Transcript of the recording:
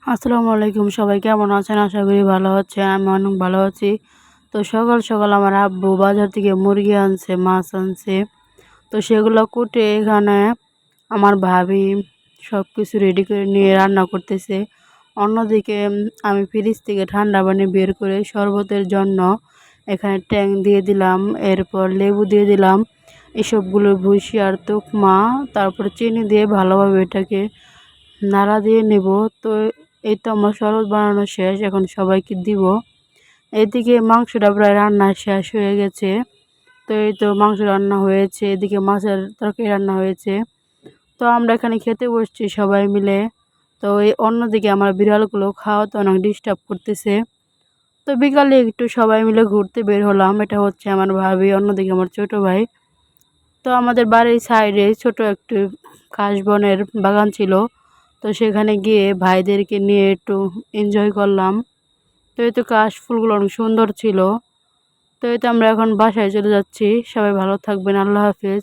আসসালামু আলাইকুম, সবাই কেমন আছেন? আশা করি ভালো আছেন। আমি অনেক ভালো আছি। তো সকাল সকাল আমার আব্বু বাজার থেকে মুরগি আনছে, মাছ আনছে। তো সেগুলো কুটে এখানে আমার ভাবি সব কিছু রেডি করে নিয়ে রান্না করতেছে। অন্যদিকে আমি ফ্রিজ থেকে ঠান্ডা পানি বের করে শরবতের জন্য এখানে ট্যাং দিয়ে দিলাম, এরপর লেবু দিয়ে দিলাম, এসবগুলো ভুসি আর তুকমা, তারপর চিনি দিয়ে ভালোভাবে এটাকে নাড়া দিয়ে নেব। তো এই তো আমার শরবত বানানো শেষ, এখন সবাইকে দিব। এদিকে মাংসটা প্রায় রান্না শেষ হয়ে গেছে। তো এই তো মাংস রান্না হয়েছে, এদিকে মাছের তরকারি রান্না হয়েছে। তো আমরা এখানে খেতে বসছি সবাই মিলে। তো এই অন্যদিকে আমার বিড়ালগুলো খাওয়াতে অনেক ডিস্টার্ব করতেছে। তো বিকালে একটু সবাই মিলে ঘুরতে বের হলাম। এটা হচ্ছে আমার ভাবি, অন্যদিকে আমার ছোট ভাই। তো আমাদের বাড়ির সাইডে ছোট একটু কাশবনের বাগান ছিল। তো সেখানে গিয়ে ভাইদেরকে নিয়ে একটু এনজয় করলাম। তো এই তো কাশ ফুলগুলো অনেক সুন্দর ছিল। তো এই তো আমরা এখন বাসায় চলে যাচ্ছি। সবাই ভালো থাকবেন। আল্লাহ হাফেজ।